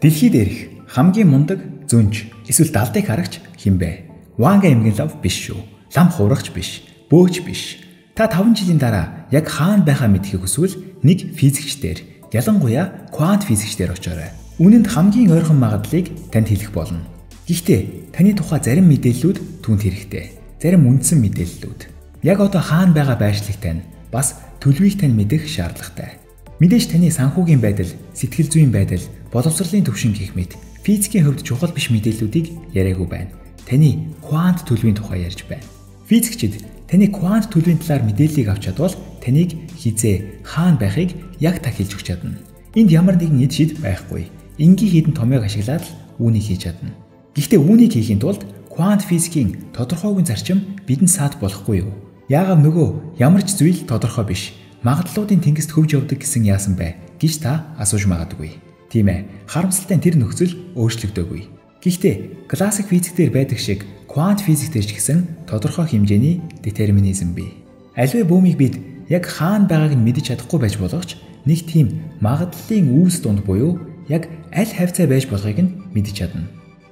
Дэлхий дээрх хамгийн мундаг зүнж эсвэл далдыг харагч хэн бэ? Ванга эмгэн лав биш шүү. Лам хуврагч биш. Бөөч биш. Та 5 жилийн дараа яг хаана байхаа мэдхийг хүсвэл нэг физикчдэр, ялангуяа квант физикчдэр очоорой. Үүнэнд хамгийн ойрхон магадлалыг танд хэлэх болно. Гэхдээ таны тухай зарим мэдээллүүд түүнд хэрэгтэй. Зарим үндсэн мэдээллүүд. Яг одоо хаана байгаа байршлыг тань бас төлөвийг тань мэдэх шаардлагатай. Мэдээж таны санхүүгийн байдал, сэтгэл зүйн байдал, боловсролын төвшин гэх мэт физикийн хувьд чухал биш мэдээллүүдийг яриаггүй байна. Таны квант төлөвийн тухай ярьж байна. Физикчид таны квант төлөвийн талаар мэдээллийг авч чадвал таныг хизээ хаана байхыг яг тахилж өгч чадна. Энд ямар нэгэн эд шид байхгүй. Энгийн хідэн томьёог ашиглаад л үүнийг хийж чадна. Гэхдээ үүнийг хийхийн тулд квант физикийн тодорхойгүй зарчим бидэнд саад болохгүй юу? Яагаад нөгөө ямар ч зүйл тодорхой биш. Магадлалуудын тэнгист хөвж явдаг гэсэн яасан бэ гэж та асууж магадгүй. Тийм ээ, харамсалтай тэр нөхцөл өөрчлөгдөөгүй. Гэхдээ классик физиктээр байдаг шиг квант физиктэр ч гэсэн тодорхой хэмжээний детерминизм бий. Аливаа бөөмийг бид яг хаана байгааг нь мэдэж чадахгүй байж болох ч нэг тийм магадлалын үүс дунд буюу яг аль хавцаа байж болохыг нь мэдэж чадна.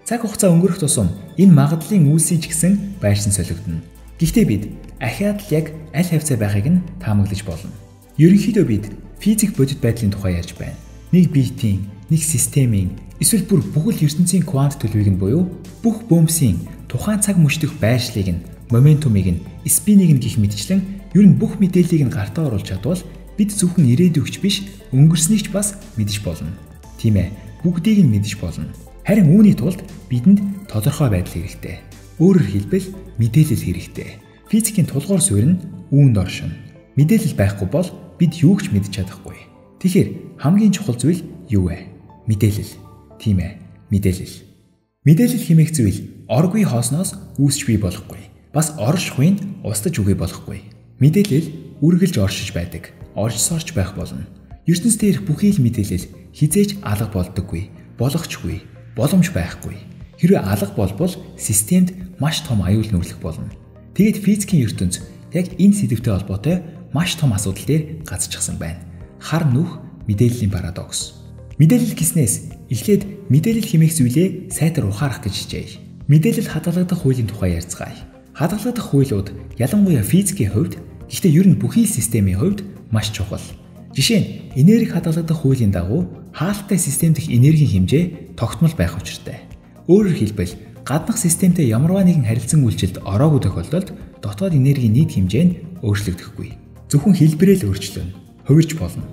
Цаг хугацаа өнгөрөх тусам энэ магадлалын үүсийг ч гэсэн байрсан солигдно. Гэхдээ бид ахиад л яг аль хавцаа байхыг нь таамаглаж болно. Ерөнхийдөө бид физик бодит байдлын тухай ярьж байна. Нэг биетийн, нэг системийн, эсвэл бүр бүхэл ертөнцийн квант төлөвийг нь буюу бүх бөөмсийн тухайн цаг мөчтөх байршлыг нь, моментумыг нь, спинийг нь гих мэтчлэн ер нь бүх мэдээллийг нь гартаа оруулж чадвал бид зөвхөн ирээдүгч биш, өнгөрснийг ч бас мэдэж болно. Тийм ээ, бүгдийг нь мэдэж болно. Харин үүний тулд бидэнд тодорхой байдал хэрэгтэй. Өөрөөр хэлбэл мэдээлэл хэрэгтэй. Физикийн тулгуур суурь нь үүнд оршино. Мэдээлэл байхгүй бол бид юу ч мэдж чадахгүй. Тэгэхээр хамгийн чухал зүйл юу вэ? Мэдээлэл. Тийм ээ, мэдээлэл. Мэдээлэл хэмээх зүйл оргүй хоосноос үүсч бий болохгүй. Бас оршихуйн устж үгүй болохгүй. Мэдээлэл үргэлж оршиж байдаг. Оршсоорч байх болно. ертөнцийн дээрх бүхий л мэдээлэл хизээж алга болдоггүй, болохчгүй, боломж байхгүй. Хэрвээ алга болбол системд маш том аюул нүүлэх болно. Тэгээд физикийн ертөнц яг энэ сэдвтэй холбоотой маш том асуудал дээр гацчихсан байна. Хар нүх мэдээллийн парадокс. Мэдээлэл гэснээс эхлээд мэдээлэл хэмээх зүйлээ сайтар ухаарах гэж хичээе. Мэдээлэл хадгалагдах хуулийн тухай ярьцгаая. Хадгалагдах хуулиуд ялангуяа физикийн хувьд, гэхдээ ер нь бүхий л системийн хувьд маш чухал. Жишээ нь энерги хадгалагдах хуулийн дагуу хаалттай систем дэх энергийн хэмжээ тогтмол байх учиртай. Өөрөөр хэлбэл гаднах системтэй ямарваа нэгэн харилцан үйлчлэлд ороогүй тохиолдолд дотоод энергийн нийт хэмжээ нь өөрчлөгдөхгүй. Зөвхөн хэлбэрээ л өөрчлөнө, хувирч болно.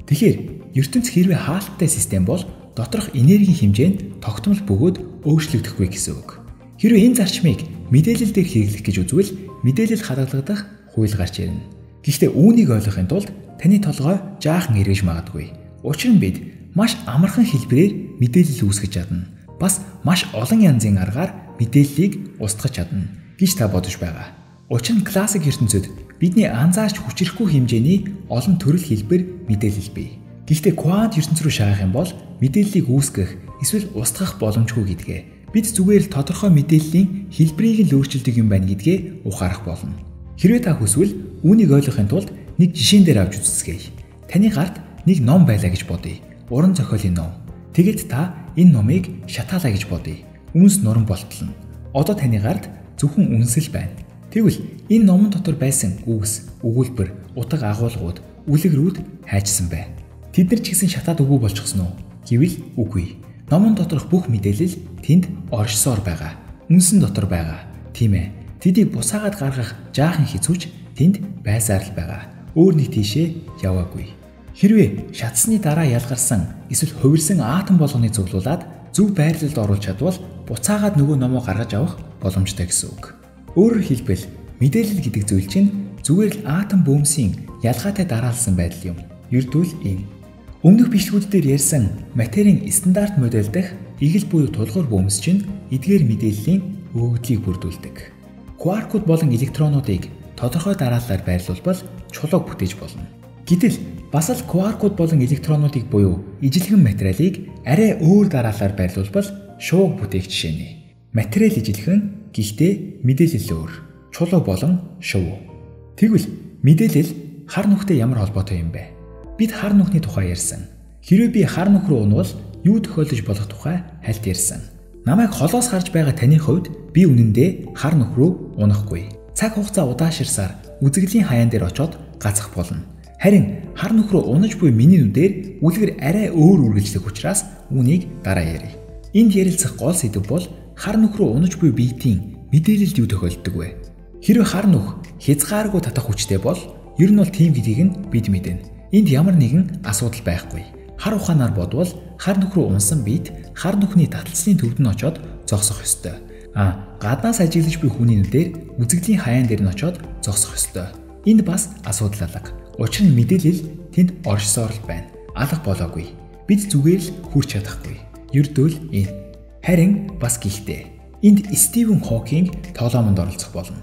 Тэгэхээр ертөнц хэрвээ хаалттай систем бол доторх энергийн хэмжээ нь тогтмол бөгөөд өөрчлөгдөхгүй гэсэн үг. Хэрвээ энэ зарчмыг мэдээлэл дээр хэрэглэх гэж үзвэл мэдээлэл хадгалагдах хууль гарч ирнэ. Гэхдээ үүнийг ойлгохын тулд таны толгой жаахан эргэж магадгүй. Учир нь бид маш амархан хэлбэрээр мэдээлэл үүсгэж чадна. Бас маш олон янзын аргаар мэдээллийг устгах чадна гэж та бодож байгаа. Учир нь классик ертөнцид бидний анзаарч хүчрэхгүй хэмжээний олон төрөл хэлбэр мэдээлэл бий. Гэхдээ квант ертөнц рүү шаах юм бол мэдээллийг үүсгэх эсвэл устгах боломжгүй гэдгээ бид зүгээр л тодорхой мэдээллийн хэлбэрийг л өөрчилдөг юм байна гэдгээ ухаарах болно. Хэрвээ та хүсвэл үүнийг ойлгохын тулд нэг жишээн дээр авч үзсгээе. Таны гарт нэг ном байлаа гэж бодъё. Уран зохиолын ном. Тэгэд та энэ номыг шатаалаа гэж бодъё. Үнс нуран болтлоо. Одоо таны гарт зөвхөн үнсэл байна. Тэгвэл энэ номон дотор байсан үгс, өгүүлбэр, утга агуулгууд, үлгэрүүд хайчсан байна. Тэд нар ч гэсэн шатаад үгүй болчихсон уу? Гэвэл үгүй. Номон доторх бүх мэдээлэл тэнд оршсоор байгаа. Үнсэн дотор байгаа. Тийм ээ. Тэдийг бусаагаад гаргах жаахан хэцүүч тэнд байсаар л байгаа. Өөр нэг тийшээ яваагүй. Хэрвээ шатсны дараа ялгарсан эсвэл хувирсан атом болгоныг цуглуулад зөв байрлалд оруулж чадвал буцаагаад нөгөө номоо гаргаж авах боломжтой гэсэн үг. Өөрөөр хэлбэл мэдээлэл гэдэг зүйл чинь зүгээр л атом бөөмсийн ялгаатай дараалсан байдал юм. Ердүүл энэ. Өмнөх бичлэгүүдээр ярьсан материйн стандарт модель дэх игэл буюу тулгуур бөөмс чинь эдгээр мэдээллийн өгөгдлийг бүрдүүлдэг. Кваркууд болон электронуудыг тодорхой дараалалаар байрлуулбал чулууг бүтээж болно. Гэтэл бас л кваркууд болон электронуудыг буюу ижилхэн материалыг арай өөр дараалалаар байрлуулбал шууг бүтээх жишээ. Материал ижилхэн, гэхдээ мэдээлэл өөр. Чулуу болон шувуу. Тэгвэл мэдээлэл хар нүхтэй ямар холбоотой юм бэ? Бид хар нүхний тухай ярьсан. Хэрвээ би хар нүх рүү унавал юу тохиолдож болох тухай хальт ярьсан. Намайг холоос харж байгаа таны хувьд би үнэндээ хар нүх рүү унахгүй. Цаг хугацаа удаашрсаар үзэгдлийн хаяан дээр очоод гацах болно. Харин хар нүх рүү унаж буй миний нүдээр үлгэр арай өөр үргэлжлэх учраас үүнийг дараа ярив. Энд ярилцах гол сэдэв бол хар нүх рүү унаж буй биетийн мэдээлэлд юу тохиолддог вэ? Хэрвээ хар нүх хязгааргүй татах хүчтэй бол ер нь бол тийм гэдгийг нь бид мэднэ. Энд ямар нэгэн асуудал байхгүй. Хар ухаанаар бодвол хар нүх рүү унсан биет хар нүхний таталцлын төвд нь очоод зогсох ёстой. Гаднаас ажиглаж буй хүний нүдээр үзэгдлийн хаяан дээр нь очоод зогсох ёстой. Энд бас асуудал алга. Учир нь мэдээлэл тэнд оршсоор л байна. Алга болоогүй. Бид зүгээр л хүрч чадахгүй. Ердөө л энэ. Харин бас гэхдээ энд Стивен Хокинг тоглоомонд оролцох болно.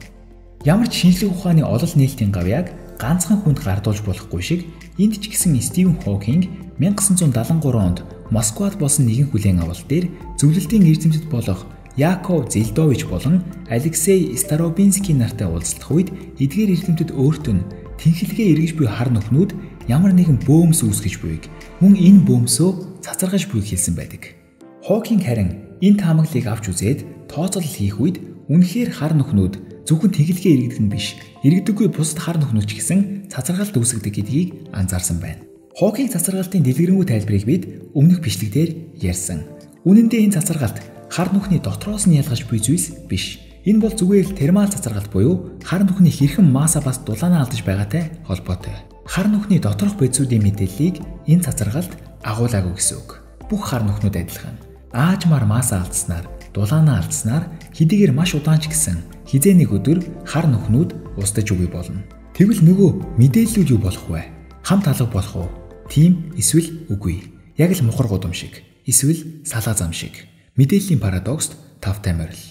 Ямар ч шинжлэх ухааны олол нээлтийн гавьяаг ганцхан хүнд гардуулж болохгүй шиг энд ч гэсэн Стивен Хокинг 1973 онд Москвад болсон нэгэн хүлээн авалт дээр зөвлөлтийн эрдэмтэд болох Яков Зельдович болон Алексей Старобинский нартай уулзлах үед эдгээр эрдэмтэд өөртөө нь тэнхилгээ эргэж буй хар нүхнүүд ямар нэгэн бөөмс үүсгэж буйг, мөн энэ бөөмсөө цацаргаж буйг хэлсэн байдаг. Хокинг харин энэ таамаглалыг авч үзээд тооцоолол хийх үед үнэхээр хар нүхнүүд зөвхөн тэнхилгээ эргэдэг нь биш, эргэдэггүй бусад хар нүхнүүд ч гэсэн цацаргалт үүсгэдэг гэдгийг анзаарсан байна. Хокинг цацаргалтын дэлгэрэнгүй тайлбарыг бид өмнөх бичлэгээр ярьсан. Үнэн дээр энэ цацаргалт хар нүхний дотроос нь ялгаж буй зүйлс биш. Энэ бол зүгээр л термал цацаргалт буюу хар нүхний хэрхэн масса бас дулаанаа алдаж байгаатай холбоотой. Хар нүхний доторх бодисуудын мэдээллийг энэ цацаргалт агуулаагүй гэсэн үг. Бүх хар нүхнүүд адилхан. Аажмаар масса алдснаар, дулаанаа алдснаар хэдийгээр маш удаан ч гэсэн хизээ нэг өдөр хар нүхнүүд устдаж үгүй болно. Тэгвэл нөгөө мэдээллүүд юу болох вэ? Хамт алга болох уу? Тийм эсвэл үгүй. Яг л мухар гудам шиг, эсвэл салаа зам шиг. Мэдээллийн парадокст тавтай морил.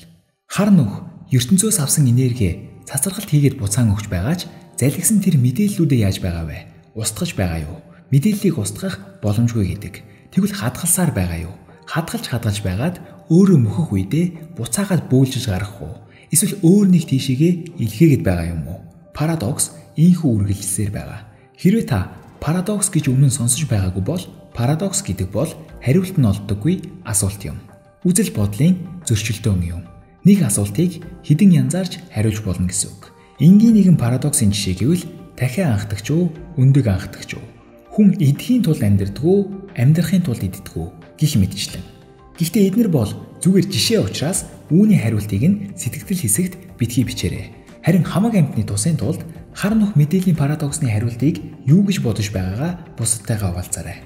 Хар нүх ертөнцөөс авсан энерги цацаргалт хийгээд буцаан өгч байгаач залгисан тэр мэдээллүүдээ яаж байгаа вэ? Устгаж байгаа юу? Мэдээллийг устгах боломжгүй гэдэг. Тэгвэл хадгалсаар байгаа юу? Хадгалж байгаад өөрөө мөхөх үедээ буцаагаад бөөлжж гарах уу? Эсвэл өөр нэг тийшээгээ илгээгээд байгаа юм уу? Парадокс ийхүү үргэлжилсээр байгаа. Хэрвээ та парадокс гэж өмнө нь сонсож байгаагүй бол парадокс гэдэг бол хариулт нь олддоггүй асуулт юм. Үзэл бодлын зөрчилдөөн юм. Нэг асуултыг хэдэн янзаарч хариулж болно гэсэн үг. Энгийн нэгэн парадоксын жишээ гэвэл дахиа анхдагч уу, өндөг анхдагч уу? Хүн эдхийн тулд амьдрдаггүй, амьдрахын тулд иддэггүй гэх мэтчлэн. Гэхдээ эднэр бол зүгээр жишээ учраас үүний хариултыг нь сэтгэгдэл хэсэгт битгий бичээрэй. Харин хамаг амьтны тусын тулд хар нүх мэдээллийн парадоксны хариултыг юу гэж бодож байгаагаа бусадтайгаа хуваалцаарай.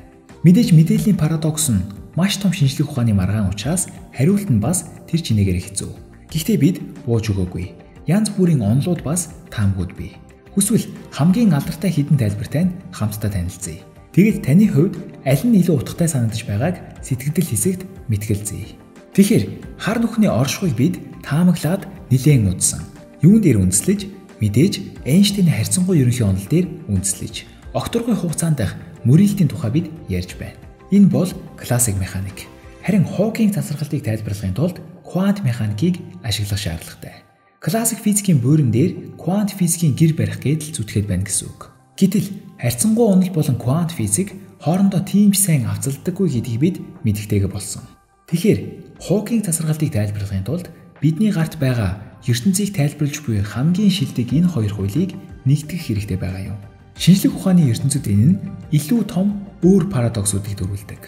Мэдээж мэдээллийн парадокс нь маш том шинжлэх ухааны маргаан учраас хариулт нь бас тэр чинээгээр хэцүү. Гэхдээ бид бууж өгөөгүй. Янз бүрийн онолууд бас таамгууд бий. Хүсвэл хамгийн алдартай хідэн тайлбартай нь хамтдаа танилцъя. Тэгэд таны хувьд аль нь илүү утгатай санагдаж байгааг сэтгэгдэл хэсэгт мэтгэлцгээе. Тэгэхээр хар нүхний оршихуйг бид таамаглаад нэлээн удсан. Юун дээр үндэслэж? Мэдээж Эйнштейн харьцангуй ерөнхий онол дээр үндэслэж. Окторгүй хугацаанд дах мөрөөлтийн тухай бид ярьж байна. Энэ бол классик механик. Харин Хокинг цацрагалтыг тайлбарлахын тулд квант механикийг ашиглах шаардлагатай. Классик физикийн буурин дээр квант физикийн гэр барих гэдэл зүтгээд байна гэсэн үг. Гэтэл харьцангуй онол болон квант физик хоорондоо тийм ч сайн авцалдаггүй гэдгийг бид мэдэгтэйгээ болсон. Тэгэхээр Хокинг цацрагалтыг тайлбарлахын тулд бидний гарт байгаа ертөнцийг тайлбарлаж буй хамгийн шилдэг энэ хоёр хуулийг нэгтгэх хэрэгтэй байгаа юм. Шинжлэх ухааны ертөнцид энэ нь илүү том өөр парадоксуудыг төрүүлдэг.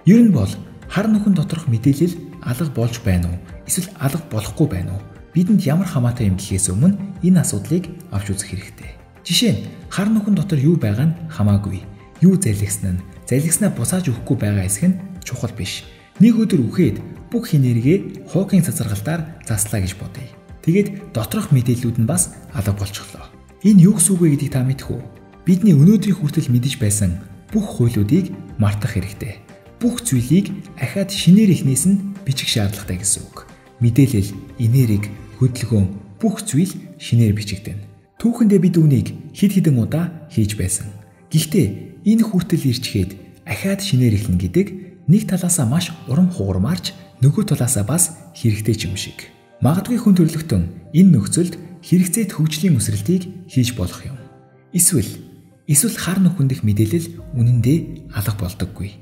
Ер нь бол хар нүхэн доторх мэдээлэл алга болж байна уу? Эсвэл алга болохгүй байна уу? Бидэнд ямар хамаатай юм гэхээс өмнө энэ асуудлыг авч үзэх хэрэгтэй. Жишээ нь хар нүхэн дотор юу байгаа нь хамаагүй. Юу залгиснаа буцааж өгөхгүй байгаа хэсэг нь чухал биш. Нэг өдөр үхээд бүх энерги Хокинг цацрагалтаар заслаа гэж бодъё. Тэгээд доторх мэдээллүүд нь бас алга болчихлоо. Энэ юу гэсэн үг вэ гэдгийг та мэдэх үү? Бидний өнөөдрийн хүртэл мэдэж байсан бүх хуйлуудыг мартах хэрэгтэй. Бүх зүйлийг ахаад шинээр ихнээс нь бичих шаардлагатай гэсэн үг. Мэдээлэл, энерги, хөдөлгөөн бүх зүйл шинээр бичигдэнэ. Түүхэндээ бид үүнийг хэд хэдэн удаа хийж байсан. Гэхдээ энэ хүртэл ирчгээд ахаад шинээр эхлэн гэдэг нэг талаасаа маш урам хугармаарч нөгөө талаасаа бас хэрэгтэй ч юм шиг. Магадгүй хүн төрлөختөн энэ нөхцөлд хэрэгцээт хөгжлийн өсрэлтийг хийж болох юм. Эсвэл хар нүхэн дэх мэдээлэл үнэндээ алга болдоггүй.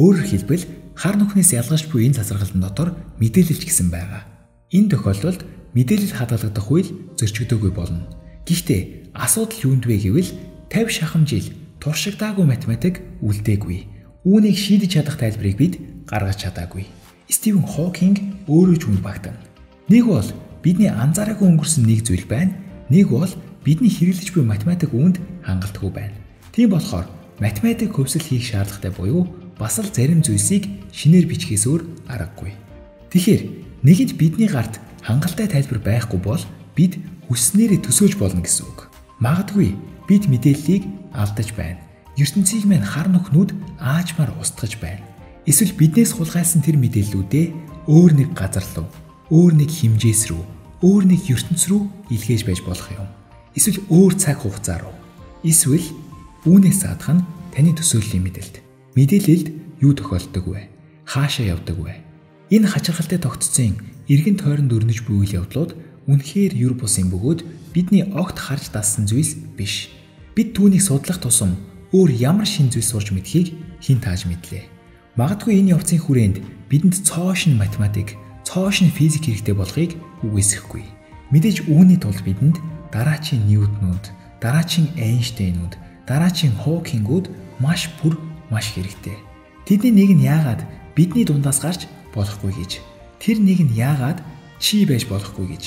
Өөрөөр хэлбэл хар нүхнээс ялгаж буй энэ цацрагалтын дотор мэдээлэл ч гэсэн байгаа. Энэ тохиолдолд мэдээлэл хадгалагдах үйл зөрчигдөөгүй болно. Гэхдээ асуудал юунд вэ гэвэл 50 шахам жил туршигдаагүй математик үлдээгүй. Үүнийг шийдэж чадах тайлбарыг бид гаргаж чадаагүй. Стивен Хокинг өөрөө ч үнд багтана. Нэг бол бидний анзаараагүй өнгөрсөн нэг зүйл байна. Нэг бол бидний хэрэглэж буй математик үүнд хангалтгүй байна. Тийм болохоор математик хөвсөл хийх шаардлагатай буюу бас л зарим зүйлсийг шинээр бичгээс өөр аргагүй. Тэгэхээр нэгэнт бидний гарт хангалттай тайлбар байхгүй бол бид хүснээрээ төсөөлж болно гэсэн үг. Магадгүй бид мэдээллийг алдаж байна. ертөнцийг мань хар нүхнүүд аажмаар устгаж байна. Эсвэл биднээс хулгайлсан тэр мэдээллүүдээ өөр нэг газар руу, өөр нэг хэмжээс рүү, өөр нэг ертөнц рүү илгээж байж болох юм. Эсвэл өөр цаг хугацаа руу. Эсвэл үүнээс адах нь таны төсөөллийн мэдээлэлд. Мэдээлэлд юу тохиолддог вэ? Хаашаа явдаг вэ? Энэ хачирхалтай тогтцсон эргэн тойронд өрнөж буй үйл явдлууд үнэхээр юр бусын бөгөөд бидний огт харж дассан зүйлс биш. Бид түүнийг судлах тусам өөр ямар шин зүйлс сурч мэдхийг хэн тааж мэдлээ. Магадгүй энэ явцын хүрээнд бидэнд цоошин математик, цоошин физик хэрэгтэй болохыг үгүйсэхгүй. Мэдээж үүний тулд бидэнд дараачийн Ньютонууд, дараачийн Эйнштейнууд, дараачийн Хокингууд маш хэрэгтэй. Тэдний нэг нь яагаад бидний дундаас гарч болохгүй гэж, тэр нэг нь яагаад чи байж болохгүй гэж